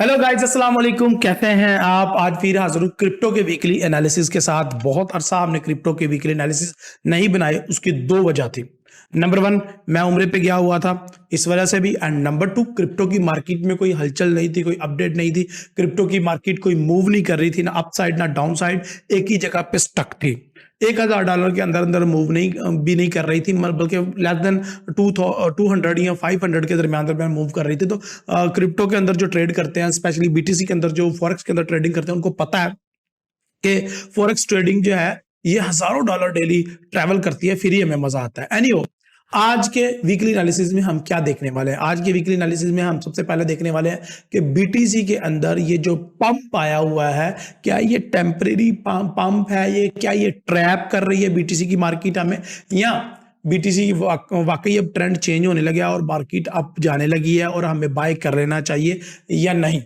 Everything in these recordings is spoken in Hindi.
हेलो गाइस, अस्सलाम वालेकुम। कैसे हैं आप? आज फिर हाजिर हूँ क्रिप्टो के वीकली एनालिसिस के साथ। बहुत अरसा हमने क्रिप्टो के वीकली एनालिसिस नहीं बनाए, उसकी दो वजह थी। नंबर वन, मैं उम्रे पे गया हुआ था, इस वजह से भी। एंड नंबर टू, क्रिप्टो की मार्केट में कोई हलचल नहीं थी, कोई अपडेट नहीं थी। क्रिप्टो की मार्केट कोई मूव नहीं कर रही थी, ना अप साइड ना डाउन साइड, एक ही जगह पे स्टक थी। $1000 के अंदर अंदर मूव नहीं भी नहीं कर रही थी, बल्कि लेस देन 200 या 500 के दरमियान दरमियान मूव कर रही थी। तो क्रिप्टो के अंदर जो ट्रेड करते हैं, स्पेशली बीटीसी के अंदर जो फॉरेक्स के अंदर ट्रेडिंग करते हैं, उनको पता है कि फॉरेक्स ट्रेडिंग जो है ये हजारों डॉलर डेली ट्रैवल करती है, फिर ही हमें मजा आता है। एनीहो, आज के वीकली एनालिसिस में हम क्या देखने वाले हैं? आज के वीकली एनालिसिस में हम सबसे पहले देखने वाले हैं कि बीटीसी के अंदर ये जो पंप आया हुआ है, क्या ये टेम्परेरी पंप है? ये क्या ये ट्रैप कर रही है बीटीसी की मार्केट हमें, या बीटीसी वाकई अब ट्रेंड चेंज होने लगा और मार्केट अप जाने लगी है और हमें बाय कर लेना चाहिए या नहीं?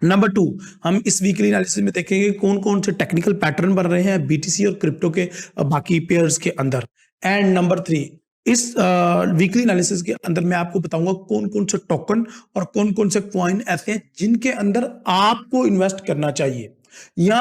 नंबर टू, हम इस वीकली एनालिसिस में देखेंगे कौन कौन से टेक्निकल पैटर्न बन रहे हैं बीटीसी और क्रिप्टो के बाकी पेयर्स के अंदर। एंड नंबर थ्री, इस वीकली एनालिसिस के अंदर मैं आपको बताऊंगा कौन कौन से टोकन और कौन कौन से कॉइन ऐसे हैं जिनके अंदर आपको इन्वेस्ट करना चाहिए, या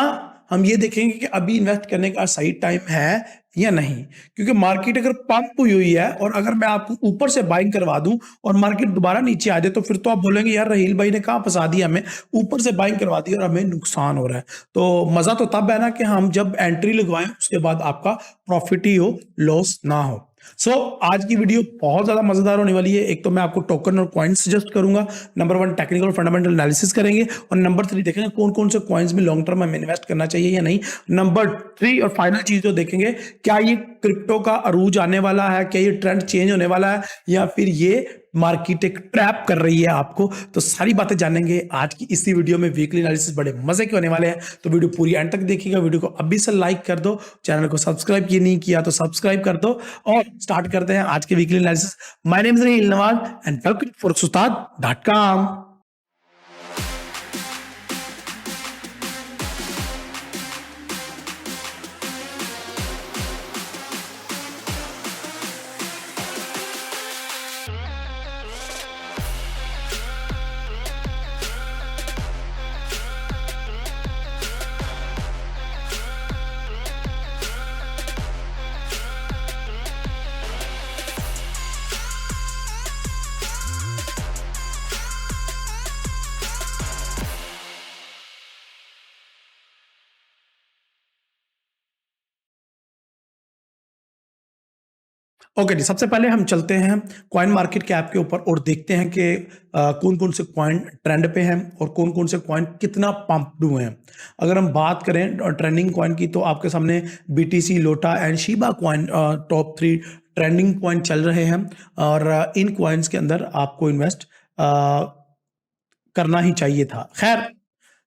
हम ये देखेंगे कि अभी इन्वेस्ट करने का सही टाइम है या नहीं। क्योंकि मार्केट अगर पंप हुई हुई है और अगर मैं आपको ऊपर से बाइंग करवा दूं और मार्केट दोबारा नीचे आ जाए, तो फिर तो आप बोलेंगे यार रहील भाई ने कहां फंसा दिया हमें, ऊपर से बाइंग करवा दी और हमें नुकसान हो रहा है। तो मजा तो तब है ना कि हम जब एंट्री लगवाएं उसके बाद आपका प्रॉफिट ही हो, लॉस ना हो। आज की वीडियो बहुत ज्यादा मजेदार होने वाली है। एक तो मैं आपको टोकन और कॉइन्स सजेस्ट करूंगा, number one technical fundamental analysis करेंगे, और नंबर थ्री देखेंगे कौन कौन से कॉइन्स में लॉन्ग टर्म हमें इन्वेस्ट करना चाहिए या नहीं। नंबर थ्री और फाइनल चीज जो देखेंगे, क्या ये क्रिप्टो का अरूज आने वाला है, क्या ये ट्रेंड चेंज होने वाला है, या फिर ये मार्केट एक ट्रैप कर रही है आपको। तो सारी बातें जानेंगे आज की इसी वीडियो में। वीकली एनालिसिस बड़े मजे के होने वाले हैं, तो वीडियो पूरी एंड तक देखिएगा। वीडियो को अभी से लाइक कर दो, चैनल को सब्सक्राइब ये नहीं किया तो सब्सक्राइब कर दो, और स्टार्ट करते हैं आज के weekly analysis. My name is Raheel Nawaz and welcome forex-ustad.com। Okay जी, सबसे पहले हम चलते हैं कॉइन मार्केट कैप के ऊपर और देखते हैं कि कौन कौन से कॉइन ट्रेंड पे हैं और कौन कौन से कॉइन कितना पंप्ड हुए हैं। अगर हम बात करें ट्रेंडिंग कॉइन की, तो आपके सामने बीटीसी, लोटा and Shiba coin top 3 trending coin चल रहे हैं, और इन कॉइन्स के अंदर आपको इन्वेस्ट करना ही चाहिए था। खैर,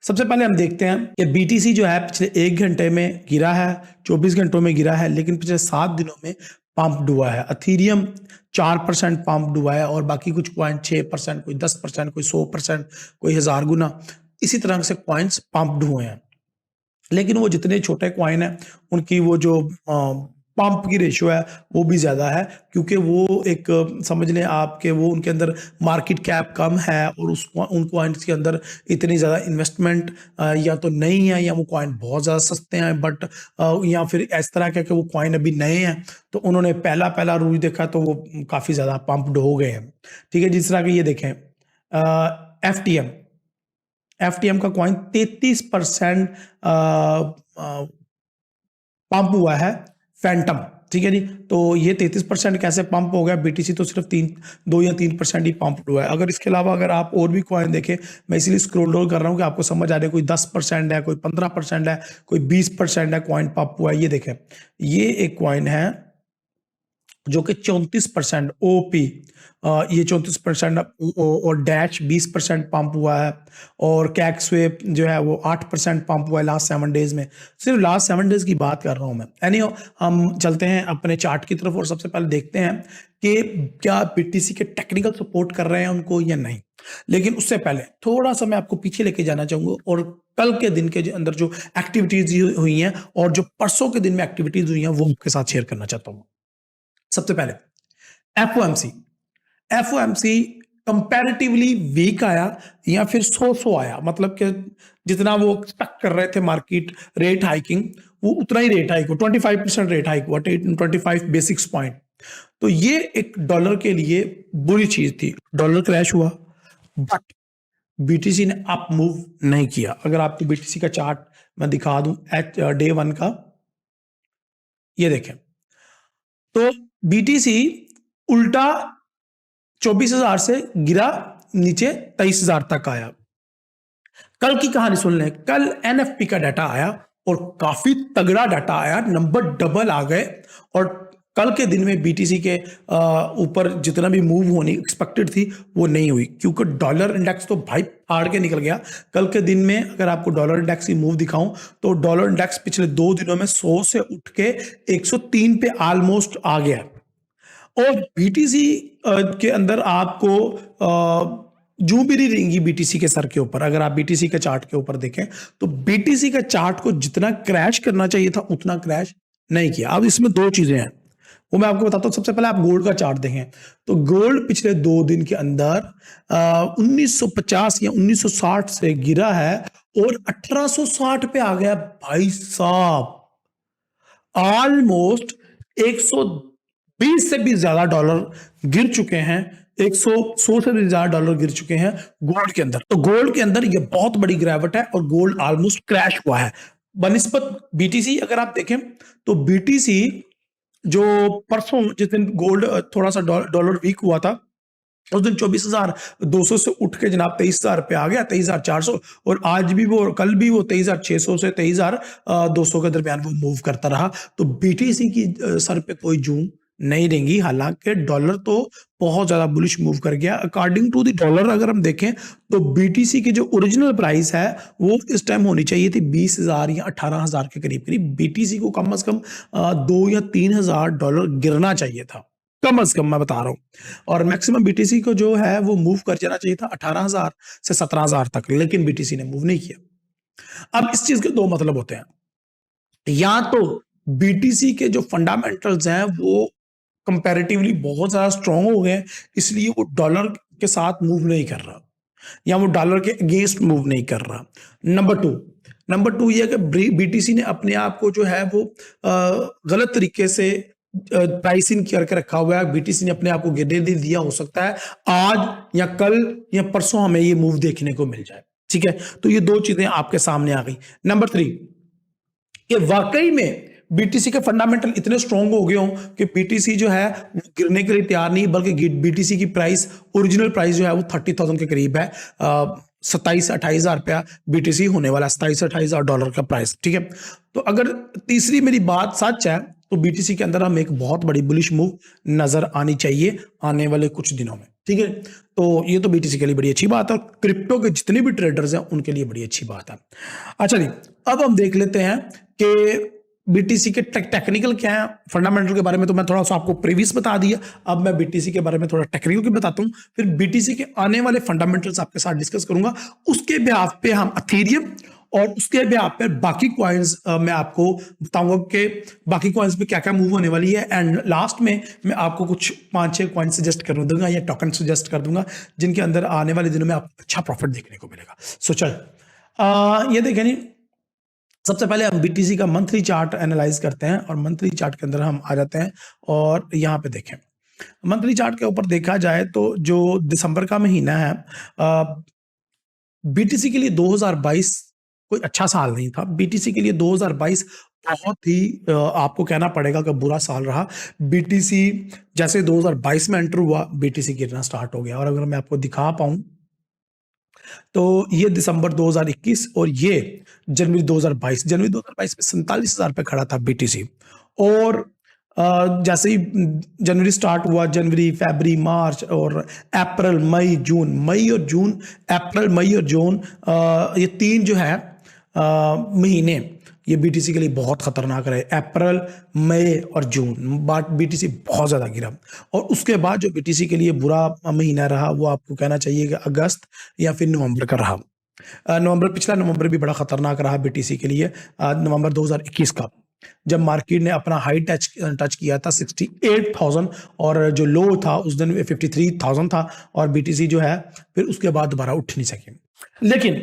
सबसे पहले हम देखते हैं कि बीटीसी जो है पिछले 1 घंटे में गिरा है, 24 घंटों में गिरा है, लेकिन पिछले 7 दिनों में पंप हुआ है। अथीरियम 4% पंप हुआ है, और बाकी कुछ कॉइन 6%, कोई 10%, कोई 100%, कोई 1000 गुना, इसी तरह से कॉइन्स पंप्ड हुए हैं। लेकिन वो जितने छोटे कॉइन हैं उनकी वो जो पंप की रेशियो है वो भी ज़्यादा है, क्योंकि वो एक समझ लें आप कि वो उनके अंदर मार्केट कैप कम है, और उन कॉइन्स के अंदर इतनी ज़्यादा इन्वेस्टमेंट या तो नहीं है, या वो कॉइन बहुत ज़्यादा सस्ते हैं, बट या फिर इस तरह के कि वो कॉइन अभी नए हैं, तो उन्होंने पहला पहला रूज देखा तो वो काफ़ी ज़्यादा पंप्ड हो गए हैं। ठीक है, जिस तरह के ये देखें एफटीएम का कॉइन 33% पंप हुआ है, फैंटम। ठीक है जी, तो ये 33% कैसे पंप हो गया? बीटीसी तो सिर्फ 2 या 3% ही पंप हुआ है। अगर इसके अलावा अगर आप और भी कॉइन देखें, मैं इसलिए स्क्रॉल डाउन कर रहा हूँ कि आपको समझ आ रहा है, कोई 10% है, कोई 15% है, कोई 20% है कॉइन पंप हुआ है। ये देखें, ये एक कॉइन है जो कि 34% ओपी, ये 34% और डैश 20% पंप हुआ है, और कैक स्वेप जो है वो 8% पंप हुआ है लास्ट 7 डेज में। सिर्फ लास्ट 7 डेज की बात कर रहा हूं मैं। एनीहो, हम चलते हैं अपने चार्ट की तरफ और सबसे पहले देखते हैं कि क्या बीटीसी के टेक्निकल सपोर्ट कर रहे हैं उनको या नहीं। लेकिन उससे पहले थोड़ा सा मैं आपको पीछे लेके जाना चाहूंगा, और कल के दिन के अंदर जो एक्टिविटीज हुई हैं और जो परसों के दिन में एक्टिविटीज हुई हैं वो आपके साथ शेयर करना चाहता हूँ। सबसे पहले एफओएमसी कंपैरेटिवली वीक आया या फिर सो आया, मतलब कि जितना वो एक्सपेक्ट कर रहे थे मार्केट रेट हाइकिंग, वो उतना ही रेट हाइक हुआ, 25% रेट हाइक हुआ, 25 बेसिक्स पॉइंट। तो ये एक डॉलर के लिए बुरी चीज थी, डॉलर क्रैश हुआ, बट बीटीसी ने अप मूव नहीं किया। अगर आपको बीटीसी का चार्ट मैं दिखा दूं एच डे 1 का, ये देखें, तो बीटीसी उल्टा 24,000 से गिरा, नीचे 23,000 तक आया। कल की कहानी सुन लें, कल एनएफपी का डाटा आया और काफी तगड़ा डाटा आया, नंबर डबल आ गए, और कल के दिन में बीटीसी के ऊपर जितना भी मूव होनी एक्सपेक्टेड थी वो नहीं हुई, क्योंकि डॉलर इंडेक्स तो भाई फाड़ के निकल गया। कल के दिन में अगर आपको डॉलर इंडेक्स की मूव दिखाऊं तो डॉलर इंडेक्स पिछले 2 दिनों में 100 से उठ के 103 पे ऑलमोस्ट आ गया। और बीटीसी के अंदर आपको जू भी नहीं रहेंगी बीटीसी के सर के ऊपर। अगर आप बीटीसी के चार्ट के ऊपर देखें तो बीटीसी का चार्ट को जितना क्रैश करना चाहिए था उतना क्रैश नहीं किया। अब इसमें 2 चीजें हैं, वो मैं आपको बताता हूं। सबसे पहले आप गोल्ड का चार्ट देखें तो गोल्ड पिछले 2 दिन के अंदर 1950 या 1960 से गिरा है और 1860 पे आ गया भाई साहब। ऑलमोस्ट 120 से भी ज्यादा डॉलर गिर चुके हैं, 100 से भी ज्यादा डॉलर गिर चुके हैं गोल्ड के अंदर। तो गोल्ड के अंदर ये बहुत बड़ी गिरावट है और गोल्ड ऑलमोस्ट क्रैश हुआ है बनिस्बत बीटीसी। अगर आप देखें तो बीटीसी जो परसों जिस दिन गोल्ड थोड़ा सा डॉलर वीक हुआ था, उस दिन 24,200 से उठ के जनाब 23,000 पे आ गया, 23,400, और आज भी वो, कल भी वो 23,600 से 23,200 के दरमियान वो मूव करता रहा। तो बीटीसी की सर पे कोई जून नहीं रहेंगी। हालांकि डॉलर तो बहुत ज्यादा बुलिश मूव कर गया। अकॉर्डिंग टू द डॉलर अगर हम देखें तो बीटीसी की जो ओरिजिनल प्राइस है वो इस टाइम होनी चाहिए थी 20,000 या 18,000 के करीब करीब। बीटीसी को कम से कम 2 या 3,000 डॉलर गिरना चाहिए था, कम से कम मैं बता रहा हूं। और मैक्सिमम बीटीसी को जो है वो मूव कर जाना चाहिए था 18,000 से 17,000 तक, लेकिन बीटीसी ने मूव नहीं किया। अब इस चीज के 2 मतलब होते हैं, या तो बीटीसी के जो फंडामेंटल्स हैं वो कंपैरेटिवली बहुत ज्यादा स्ट्रांग हो गए इसलिए वो डॉलर के साथ मूव नहीं कर रहा, या वो डॉलर के अगेंस्ट मूव नहीं कर रहा। नंबर टू ये है कि बीटीसी ने अपने आप को जो है वो गलत तरीके से प्राइसिंग करके रखा हुआ है। बीटीसी ने अपने आप को गिरने नहीं दिया। हो सकता है आज या कल या परसों हमें ये मूव देखने को मिल जाए, ठीक है। तो ये 2 चीजें आपके सामने आ गई। नंबर 3, कि वाकई में बीटीसी के फंडामेंटल इतने स्ट्रांग हो गए हों कि बीटीसी जो है वो गिरने के लिए तैयार नहीं, बल्कि बीटीसी की प्राइस, ओरिजिनल प्राइस जो है वो 30,000 के करीब है। 27-28,000 रुपया बीटीसी होने वाला, 27-28,000 डॉलर का प्राइस, ठीक है। तो अगर तीसरी मेरी बात सच है तो बीटीसी के अंदर हमें एक बहुत बड़ी बुलिश मूव नजर आनी चाहिए आने वाले कुछ दिनों में, ठीक है। तो ये तो बीटीसी के लिए बड़ी अच्छी बात है और क्रिप्टो के जितने भी ट्रेडर्स हैं उनके लिए बड़ी अच्छी बात है। अच्छा जी, अब हम देख लेते हैं कि बीटीसी के टेक्निकल क्या है। फंडामेंटल के बारे में तो मैं थोड़ा सा आपको प्रीवियस बता दिया, अब मैं बीटीसी के बारे में थोड़ा टेक्निकल के बताता हूं, फिर बीटीसी के आने वाले फंडामेंटल्स आपके साथ डिस्कस करूंगा। उसके बेहाफ पे हम अथेरियम और उसके बेहाफ पे बाकी कॉइन्स मैं आपको बताऊंगा कि बाकी कॉइन्स पे क्या क्या मूव होने वाली है। एंड लास्ट में मैं आपको कुछ 5-6 कॉइन सजेस्ट कर दूंगा या टोकन सजेस्ट कर दूंगा जिनके अंदर आने वाले दिनों में आपको अच्छा प्रॉफिट देखने को मिलेगा। सो चल ये देखें नहीं, सबसे पहले हम बीटीसी का मंथली चार्ट एनालाइज करते हैं और मंथली चार्ट के अंदर हम आ जाते हैं और यहाँ पे देखें। मंथली चार्ट के ऊपर देखा जाए तो जो दिसंबर का महीना है बीटीसी के लिए 2022 कोई अच्छा साल नहीं था। बीटीसी के लिए 2022 बहुत ही आपको कहना पड़ेगा कि बुरा साल रहा। बीटीसी जैसे 2022 में एंटर हुआ, बीटीसी गिरना स्टार्ट हो गया। और अगर मैं आपको दिखा पाऊं तो ये दिसंबर 2021 और ये जनवरी 2022 में 47,000 पे खड़ा था बीटीसी। और जैसे ही जनवरी स्टार्ट हुआ, जनवरी, फरवरी, मार्च और अप्रैल, मई और जून, ये 3 जो है महीने ये बीटीसी के लिए बहुत खतरनाक रहे। अप्रैल, मई और जून बीटीसी बहुत ज्यादा गिरा। और उसके बाद जो बीटीसी के लिए बुरा महीना रहा वो आपको कहना चाहिए कि अगस्त या फिर नवंबर का रहा। पिछला नवंबर भी बड़ा खतरनाक रहा बीटीसी के लिए, नवंबर 2021 का। जब मार्केट ने अपना हाई टच किया था 68,000 और जो लो था उस दिन 53,000 था और बीटीसी जो है फिर उसके बाद दोबारा उठ नहीं सके। लेकिन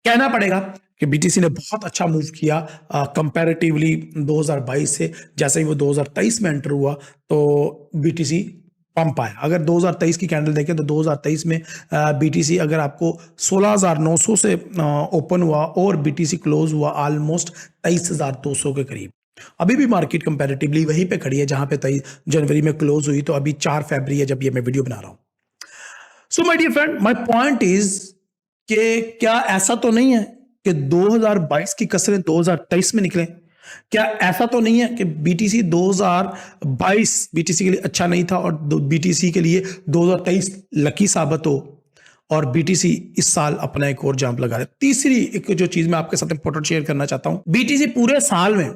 कहना पड़ेगा कि बीटीसी ने बहुत अच्छा मूव किया कंपैरेटिवली 2022 से। जैसे ही वो 2023 में एंटर हुआ तो बीटीसी पंप आया। अगर 2023 की कैंडल देखें तो 2023 में बीटीसी अगर आपको 16,900 से ओपन हुआ और बीटीसी क्लोज हुआ ऑलमोस्ट 23,200 के करीब। अभी भी मार्केट कंपैरेटिवली वहीं पे खड़ी है जहां पे 23 जनवरी में क्लोज हुई, तो अभी 4 फरवरी है जब ये मैं वीडियो बना रहा हूं। So my dear friend, my point is कि क्या ऐसा तो नहीं है कि 2022 की कसरें 2023 में निकले? क्या ऐसा तो नहीं है कि बीटीसी 2022 बीटीसी के लिए अच्छा नहीं था और बीटीसी के लिए 2023 लकी साबित हो और बीटीसी इस साल अपना एक और जंप लगा दे? तीसरी एक जो चीज मैं आपके साथ इंपॉर्टेंट शेयर करना चाहता हूं, बीटीसी पूरे साल में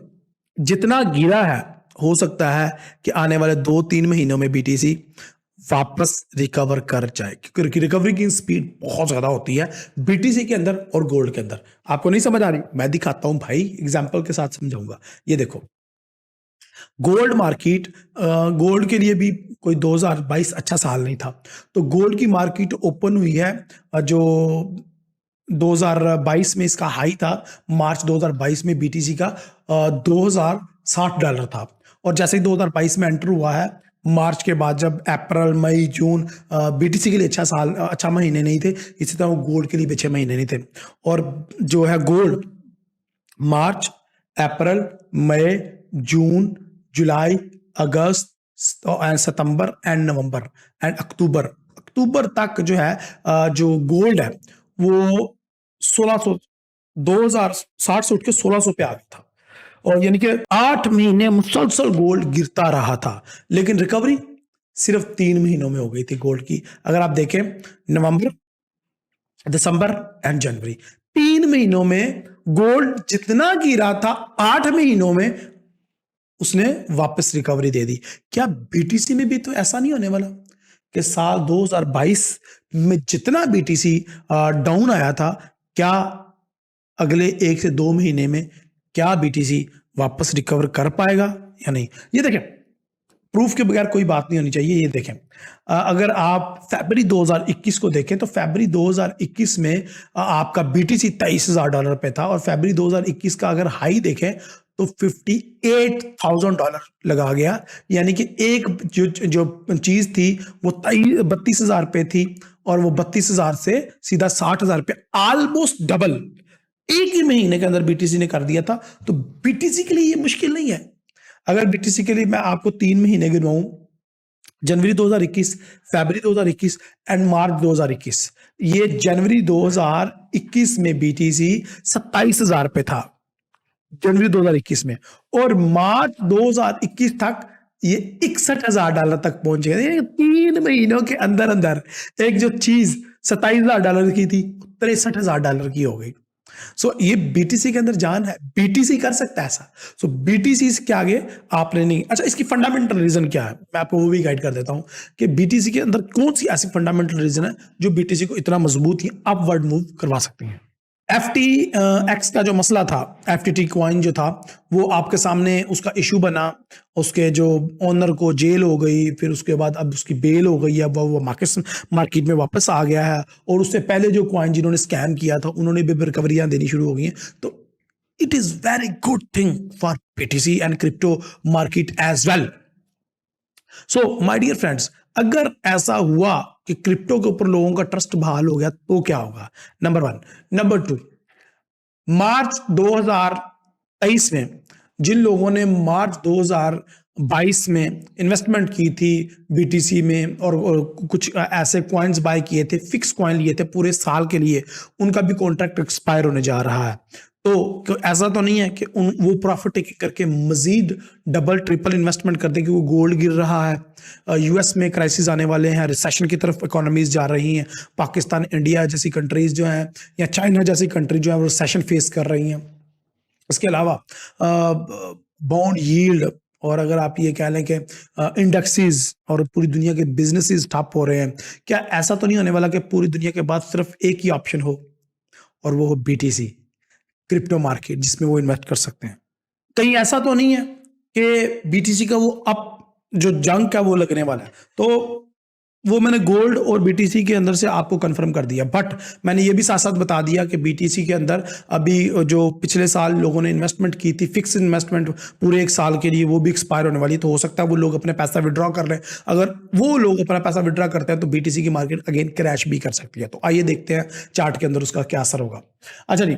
जितना गिरा है, हो सकता है कि आने वाले 2-3 महीनों में बीटीसी वापस रिकवर कर जाए, क्योंकि रिकवरी की स्पीड बहुत ज्यादा होती है बीटीसी के अंदर और गोल्ड के अंदर। आपको नहीं समझ आ रही? मैं दिखाता हूं भाई, एग्जांपल के साथ समझाऊंगा। ये देखो, गोल्ड मार्केट, गोल्ड के लिए भी कोई 2022 अच्छा साल नहीं था, तो गोल्ड की मार्केट ओपन हुई है जो 2022 में इसका हाई था, मार्च 2022 में बीटीसी का $2,060 था। और जैसे ही 2022 में एंटर हुआ है, मार्च के बाद जब अप्रैल मई जून बीटीसी के लिए अच्छा महीने नहीं थे, इसी तरह गोल्ड के लिए भी अच्छे महीने नहीं थे। और जो है गोल्ड मार्च, अप्रैल, मई, जून, जुलाई, अगस्त एंड सितंबर एंड नवंबर एंड अक्टूबर तक जो है जो गोल्ड है वो 1600 2060 से उठ के 1600 पे आ गया था। और यानी कि 8 महीने मुसलसल गोल्ड गिरता रहा था, लेकिन रिकवरी सिर्फ 3 महीनों में हो गई थी गोल्ड की। अगर आप देखें, नवंबर, दिसंबर एंड जनवरी, 3 महीनों में गोल्ड जितना गिरा था 8 महीनों में उसने वापस रिकवरी दे दी। क्या बीटीसी में भी तो ऐसा नहीं होने वाला कि साल 2022 में जितना बीटीसी डाउन आया था, क्या अगले 1 से 2 महीने में क्या बीटीसी वापस रिकवर कर पाएगा या नहीं? ये देखें, प्रूफ के बगैर कोई बात नहीं होनी चाहिए। ये देखें, अगर आप फरवरी 2021 को देखें तो फरवरी 2021 में आपका बीटीसी $23,000 पे था और फरवरी 2021 का अगर हाई देखें तो $58,000 लगा गया। यानी कि एक जो चीज थी वो 32,000 पे थी और वो 32,000 से सीधा 60,000 पे, ऑलमोस्ट डबल एक ही महीने के अंदर बीटीसी ने कर दिया था। तो बीटीसी के लिए ये मुश्किल नहीं है। अगर बीटीसी के लिए मैं आपको 3 महीने गिनवाऊं, जनवरी 2021, फरवरी 2021 एंड मार्च 2021, ये जनवरी 2021 में बीटीसी 27,000 पे था जनवरी 2021 में, और मार्च 2021 तक ये $61,000 तक पहुंच गए। 3 महीनों के अंदर अंदर एक जो चीज $27,000 की थी $63,000 की हो गई। सो ये बीटीसी के अंदर जान है, बीटीसी कर सकता है ऐसा। सो बीटीसी के आगे आपने नहीं। अच्छा, इसकी फंडामेंटल रीजन क्या है, मैं आपको वो भी गाइड कर देता हूं कि बीटीसी के अंदर कौन सी ऐसी फंडामेंटल रीजन है जो बीटीसी को इतना मजबूत ही अपवर्ड मूव करवा सकती है। FTX का जो मसला था, FTT कॉइन जो था, वो आपके सामने उसका इशू बना, उसके जो ओनर को जेल हो गई, फिर उसके बाद अब उसकी बेल हो गई है, वो मार्केट में वापस आ गया है। और उससे पहले जो कॉइन जिन्होंने स्कैम किया था उन्होंने भी रिकवरियां देनी शुरू हो गई हैं। तो it is very good thing for BTC and crypto market as well. So my dear friends, अगर ऐसा हुआ कि क्रिप्टो के ऊपर लोगों का ट्रस्ट बहाल हो गया तो क्या होगा? नंबर 1। नंबर 2, मार्च 2023 में जिन लोगों ने मार्च 2022 में इन्वेस्टमेंट की थी बीटीसी में और कुछ ऐसे कॉइन्स बाय किए थे, फिक्स कॉइन लिए थे पूरे साल के लिए, उनका भी कॉन्ट्रैक्ट एक्सपायर होने जा रहा है। तो ऐसा तो नहीं है कि वो प्रॉफिट टेकिंग करके मजीद डबल ट्रिपल इन्वेस्टमेंट कर दें, कि वो गोल्ड गिर रहा है, यूएस में क्राइसिस आने वाले हैं, रिसेशन की तरफ इकोनॉमीज जा रही हैं, पाकिस्तान, इंडिया जैसी कंट्रीज जो हैं या चाइना जैसी कंट्री जो है वो रिसेशन फेस कर रही हैं। इसके अलावा बॉन्ड यील्ड, और अगर आप ये कह लें कि इंडेक्सेस और पूरी दुनिया के बिजनेसेस ठप हो रहे हैं, क्या ऐसा तो नहीं होने वाला कि पूरी दुनिया के बाद सिर्फ एक ही ऑप्शन हो और वो हो बीटीसी, क्रिप्टो मार्केट, जिसमें वो इन्वेस्ट कर सकते हैं? कहीं ऐसा तो नहीं है कि बीटीसी का वो अप जो जंक है वो लगने वाला है, तो वो मैंने गोल्ड और बीटीसी के अंदर से आपको कंफर्म कर दिया। बट मैंने ये भी साथ साथ बता दिया कि बीटीसी के अंदर अभी जो पिछले साल लोगों ने इन्वेस्टमेंट की थी, फिक्स इन्वेस्टमेंट पूरे एक साल के लिए, वो भी एक्सपायर होने वाली, तो हो सकता है वो लोग अपने पैसा विड्रॉ कर लें। अगर वो लोग अपना पैसा विड्रॉ करते हैं तो बीटीसी की मार्केट अगेन क्रैश भी कर सकती है। तो आइए देखते हैं चार्ट के अंदर उसका क्या असर होगा। अच्छा जी,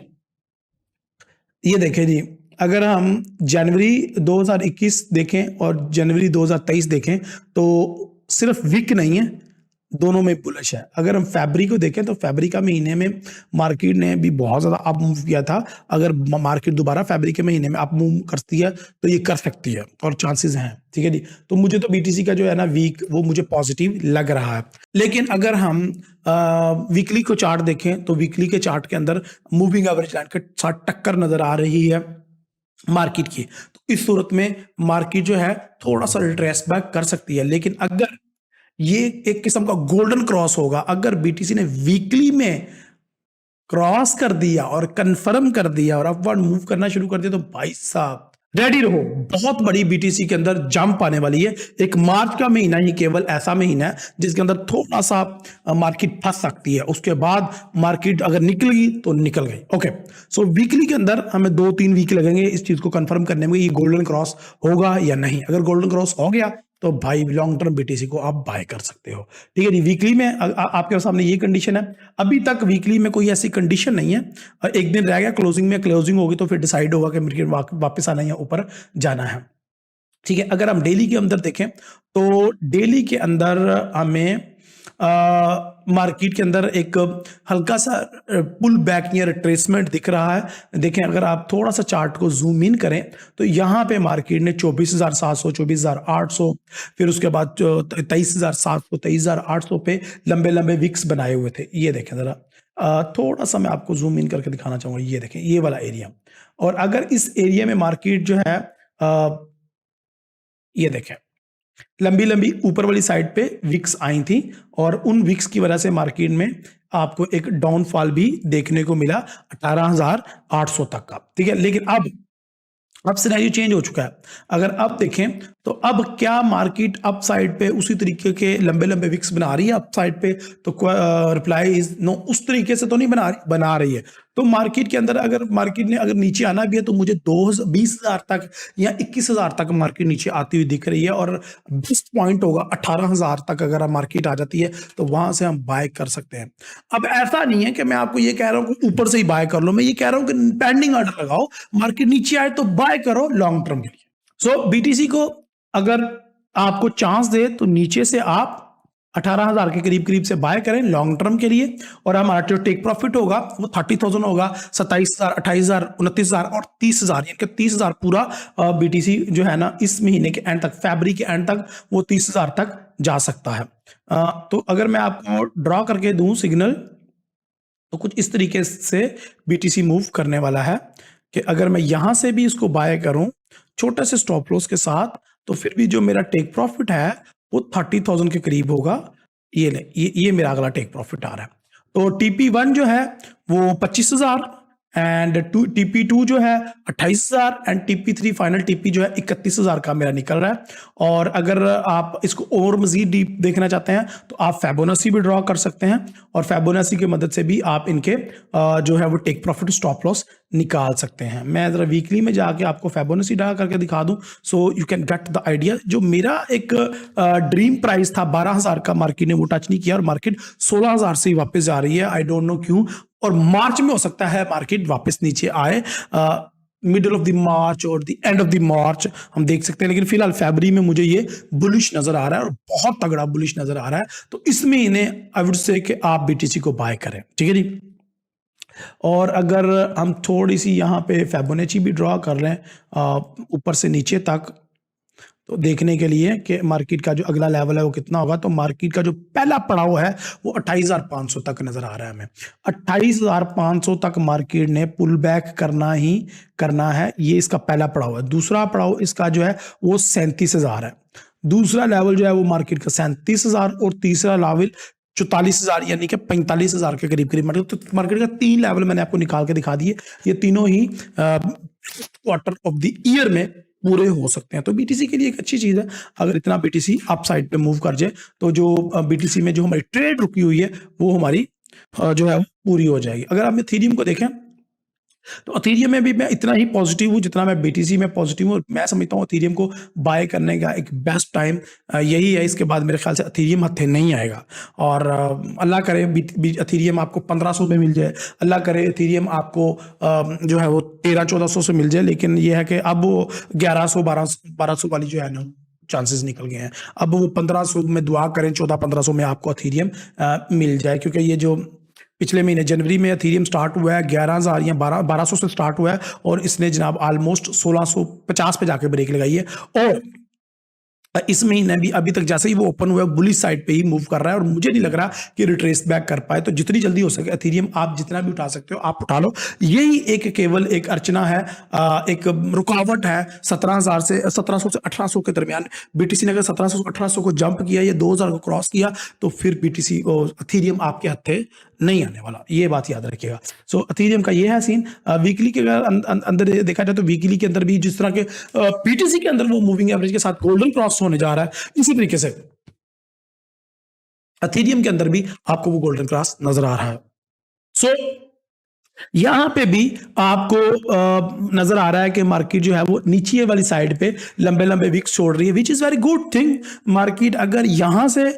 ये देखें जी, अगर हम जनवरी 2021 देखें और जनवरी 2023 देखें तो सिर्फ वीक नहीं है, दोनों में बुलिश है। अगर हम फरवरी को देखें तो फरवरी का महीने में मार्केट ने भी बहुत ज़्यादा अप मूव किया था। अगर मार्केट दोबारा फरवरी के महीने में अप मूव करती है तो ये कर सकती है और चांसेस हैं, ठीक है जी। तो मुझे तो बीटीसी का जो है ना वीक, वो मुझे पॉजिटिव लग रहा है। लेकिन अगर हम वीकली को चार्ट देखें तो वीकली के चार्ट के अंदर मूविंग एवरेज लाइन के साथ टक्कर नजर आ रही है मार्केट की। तो इस सूरत में मार्केट जो है थोड़ा सा रिट्रेस बैक कर सकती है। लेकिन अगर ये एक किस्म का गोल्डन क्रॉस होगा, अगर बीटीसी ने वीकली में क्रॉस कर दिया और कंफर्म कर दिया और अपवर्ड मूव करना शुरू कर दिया, तो भाई साहब रेडी रहो, बहुत बड़ी बीटीसी के अंदर जंप आने वाली है। एक मार्च का महीना ही केवल ऐसा महीना है जिसके अंदर थोड़ा सा मार्केट फंस सकती है, उसके बाद मार्केट अगर निकल गई तो निकल गई। ओके, सो वीकली के अंदर हमें 2-3 वीक लगेंगे इस चीज को कंफर्म करने में, ये गोल्डन क्रॉस होगा या नहीं। अगर गोल्डन क्रॉस हो गया तो भाई लॉन्ग टर्म बीटीसी को आप बाय कर सकते हो, ठीक है जी। वीकली में आपके सामने ये कंडीशन है, अभी तक वीकली में कोई ऐसी कंडीशन नहीं है। एक दिन रह गया, क्लोजिंग में क्लोजिंग होगी तो फिर डिसाइड होगा कि मार्केट वापस आना है या ऊपर जाना है, ठीक है। अगर हम डेली के अंदर देखें तो डेली के अंदर हमें मार्केट के अंदर एक हल्का सा पुल बैक या रिट्रेसमेंट दिख रहा है। देखें, अगर आप थोड़ा सा चार्ट को जूम इन करें तो यहाँ पे मार्केट ने 24,700, 24,800, फिर उसके बाद 23,700, 23,800 पे लंबे लंबे विक्स बनाए हुए थे। ये देखें ज़रा, थोड़ा सा मैं आपको जूम इन करके दिखाना चाहूँगा। ये देखें, ये वाला एरिया, और अगर इस एरिया में मार्केट जो है ये देखें लंबी लंबी ऊपर वाली साइड पे विक्स आई थी, और उन विक्स की वजह से मार्केट में आपको एक डाउनफॉल भी देखने को मिला 18,800 तक का, ठीक है। लेकिन अब सिनेरियो चेंज हो चुका है। अगर अब देखें तो अब क्या मार्केट अप साइड पे उसी तरीके के लंबे लंबे विक्स बना रही है अप साइड पे? तो रिप्लाई इज नो, उस तरीके से तो नहीं बना रही है। तो मार्केट के अंदर अगर मार्केट ने अगर नीचे आना भी है तो मुझे 20,000 तक या 21,000 तक मार्केट नीचे आती हुई दिख रही है, और बेस्ट पॉइंट होगा 18,000 तक। अगर मार्केट आ जाती है तो वहां से हम बाय कर सकते हैं। अब ऐसा नहीं है कि मैं आपको ये कह रहा हूं कि ऊपर से ही बाय कर लो, मैं ये कह रहा हूं कि पेंडिंग ऑर्डर लगाओ, मार्केट नीचे आए तो बाय करो लॉन्ग टर्म के लिए। सो बीटीसी को अगर आपको चांस दे तो नीचे से आप 18,000 के करीब करीब से बाय करें लॉन्ग टर्म के लिए, और हमारा जो टेक प्रॉफिट होगा वो 30,000 होगा, 27,000, 28,000, 29,000 और 30,000, यानी कि 30,000 पूरा बीटीसी जो है ना इस महीने के एंड तक, फरवरी के एंड तक वो 30,000 तक जा सकता है। तो अगर मैं आपको ड्रॉ करके दूं सिग्नल तो कुछ इस तरीके से बीटीसी मूव करने वाला है कि अगर मैं यहां से भी इसको बाय करूं छोटे से स्टॉप लॉस के साथ, तो फिर भी जो मेरा टेक प्रॉफिट है वो 30,000 के करीब होगा। ये मेरा अगला टेक प्रॉफिट आ रहा है। तो TP1 जो है वो 25,000 एंड TP2 जो है 28,000 एंड TP3 फाइनल TP जो है 31,000 का मेरा निकल रहा है। और अगर आप इसको और मजीद डीप देखना चाहते हैं तो आप फिबोनाची भी ड्रॉ कर सकते हैं, और फिबोनाची की मदद से भी आप इनके जो है वो टेक प्रॉफिट स्टॉप लॉस निकाल सकते हैं। मैं जरा वीकली में जाके आपको फिबोनाची ड्रॉ करके दिखा दूं so you can get the idea. जो मेरा एक ड्रीम प्राइस था 12,000 का, मार्केट ने वो टच नहीं किया और मार्केट 16,000 से ही वापस जा रही है। आई डोंट नो क्यों, और मार्च में हो सकता है मार्केट वापस नीचे आए, मिडल ऑफ द मार्च और द एंड ऑफ द मार्च हम देख सकते हैं। लेकिन फिलहाल फरवरी में मुझे ये बुलिश नजर आ रहा है और बहुत तगड़ा बुलिश नजर आ रहा है। तो इस महीने आई वुड से कि आप बीटीसी को बाय करें, ठीक है जी। और अगर हम थोड़ी सी यहाँ पे फिबोनाची भी ड्रॉ कर रहे हैं ऊपर से नीचे तक, तो देखने के लिए कि मार्केट का जो अगला लेवल है वो कितना होगा, तो मार्केट का जो पहला पड़ाव है वो 28,500 तक नजर आ रहा है हमें। 28,500 तक मार्केट ने पुल बैक करना ही करना है, ये इसका पहला पड़ाव है। दूसरा पड़ाव इसका जो है वो 37,000 है। दूसरा लेवल जो है वो मार्केट का 37,000, और तीसरा लेवल 44,000 यानी कि 45,000 के करीब करीब। मार्केट का 3 लेवल मैंने आपको निकाल के दिखा दिए, ये तीनों ही क्वार्टर ऑफ द ईयर में पूरे हो सकते हैं। तो बीटीसी के लिए एक अच्छी चीज है, अगर इतना बीटीसी अप साइड पे मूव कर जाए तो जो बीटीसी में जो हमारी ट्रेड रुकी हुई है वो हमारी जो है पूरी हो जाएगी। अगर आप इथेरियम को देखें तो इथेरियम में भी मैं इतना ही पॉजिटिव हूँ जितना मैं बीटीसी में पॉजिटिव हूँ। मैं समझता हूँ इथेरियम को बाय करने का एक बेस्ट टाइम यही है। इसके बाद मेरे ख्याल से इथेरियम हथे नहीं आएगा, और अल्लाह करे इथेरियम आपको 1500 में मिल जाए, अल्लाह करे इथेरियम आपको जो है वो 1300-1400 से मिल जाए। लेकिन ये है कि अब वो 1100-1200 वाली जो है ना चांसेस निकल गए हैं। अब वो 1500 में दुआ करें 1400-1500 में आपको इथेरियम मिल जाए, क्योंकि ये जो पिछले महीने जनवरी में इथेरियम स्टार्ट हुआ है 11,000 या 1200 से स्टार्ट हुआ है, और इसने जनाब ऑलमोस्ट 1650 पे जाके ब्रेक लगाई है। और इस महीने भी अभी तक जैसे ही वो ओपन हुआ है बुलिश साइड पे ही मूव कर रहा है, और मुझे नहीं लग रहा कि रिट्रेस बैक कर पाए। तो जितनी जल्दी हो सके इथेरियम आप जितना भी उठा सकते हो आप उठा लो। यही एक केवल एक अर्चना है, एक रुकावट है 17,000 से 1700 से 1800 के दरमियान। बीटीसी ने अगर 1700 से 1800 को जंप किया या 2000 को क्रॉस किया तो फिर बीटीसी इथेरियम आपके हत्थे नहीं आने वाला, ये बात याद रखिएगा। सो इथेरियम का ये है सीन। वीकली के अगर अंदर देखा जाए तो वीकली के अंदर भी जिस तरह के बीटीसी के अंदर वो मूविंग एवरेज के साथ गोल्डन क्रॉस होने जा रहा है, इसी तरीके से इथेरियम के अंदर भी आपको वो गोल्डन क्रॉस नजर आ रहा है। सो यहां पे भी आपको नजर आ रहा है कि मार्केट जो है वो नीचे वाली साइड पे लंबे लंबे विक्स छोड़ रही है, which is very good thing. Market अगर यहां से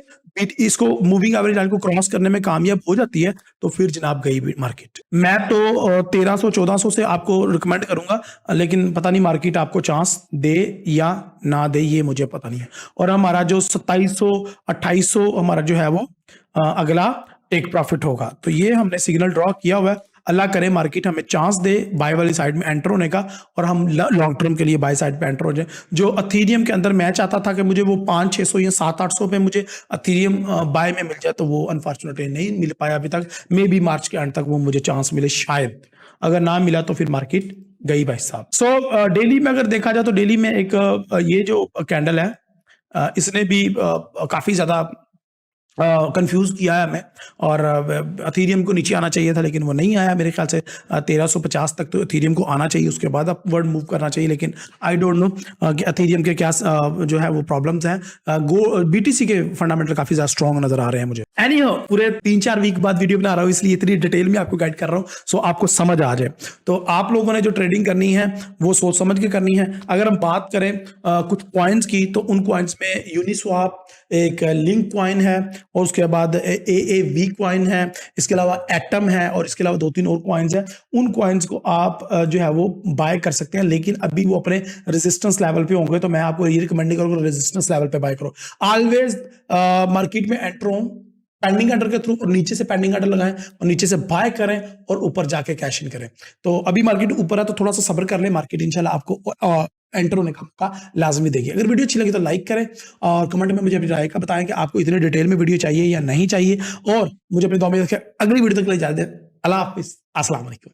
इसको मूविंग एवरेज लाइन को क्रॉस करने में कामयाब हो जाती है तो फिर जनाब गई मार्केट। मैं तो 1300-1400 से आपको रिकमेंड करूंगा, लेकिन पता नहीं मार्केट आपको चांस दे या ना दे, ये मुझे पता नहीं है। और हमारा जो 2700-2800 हमारा जो है वो अगला टेक प्रॉफिट होगा। तो ये हमने सिग्नल ड्रॉ किया हुआ है। अल्लाह करे मार्केट हमें चांस दे बाय वाली साइड में एंटर होने का, और हम लॉन्ग टर्म के लिए बाय साइड पे एंटर हो जाए। जो इथेरियम के अंदर मैं चाहता था कि मुझे वो 500-600 या 700-800 पे मुझे इथेरियम बाय में मिल जाए, तो वो अनफॉर्चुनेटली नहीं मिल पाया अभी तक। मे बी मार्च के एंड तक वो मुझे चांस मिले शायद, अगर ना मिला तो फिर मार्केट गई भाई साहब। सो डेली में अगर देखा जाए तो डेली में एक ये जो कैंडल है इसने भी काफी ज्यादा कंफ्यूज किया है हमें, और इथेरियम को नीचे आना चाहिए था लेकिन वो नहीं आया। मेरे ख्याल से 1350 तक तो इथेरियम को आना चाहिए, उसके बाद अपवर्ड मूव करना चाहिए। लेकिन आई डोंट नो कि इथेरियम के क्या जो है वो प्रॉब्लम्स हैं। बीटीसी के फंडामेंटल काफी ज्यादा स्ट्रॉन्ग नजर आ रहे हैं मुझे। एनीहाउ पूरे 3-4 वीक बाद वीडियो बना रहा हूँ, इसलिए इतनी डिटेल में आपको गाइड कर रहा हूँ सो आपको समझ आ जाए। तो आप लोगों ने जो ट्रेडिंग करनी है वो सोच समझ के करनी है। अगर हम बात करें कुछ कॉइन्स की, तो उन कॉइन्स में यूनिस्वाप एक लिंक कॉइन है, और उसके बाद AAV कॉइन है, इसके अलावा एटम है, और इसके अलावा 2-3 और कॉइन्स हैं। उन कॉइन्स को आप जो है वो बाय कर सकते हैं, लेकिन अभी वो अपने रेजिस्टेंस लेवल पे होंगे। तो मैं आपको ये रिकमेंड नहीं करूंगा रेजिस्टेंस लेवल पे बाय करो। ऑलवेज मार्केट में एंटर हो पेंडिंग ऑर्डर के थ्रू, और नीचे से पेंडिंग ऑर्डर लगाएं और नीचे से बाय करें और ऊपर जाके कैश इन करें। तो अभी मार्केट ऊपर है तो थोड़ा सा सब्र कर ले, मार्केट इंशाल्लाह आपको एंटर होने का मौका लाजमी देगी। अगर वीडियो अच्छी लगी तो लाइक करें, और कमेंट में मुझे अपनी राय का बताएं कि आपको इतने डिटेल में वीडियो चाहिए या नहीं चाहिए, और मुझे अपनी दुआ में रखें। अगली वीडियो तक ले जाते हैं। अल्लाह हाफिज, अस्सलाम वालेकुम।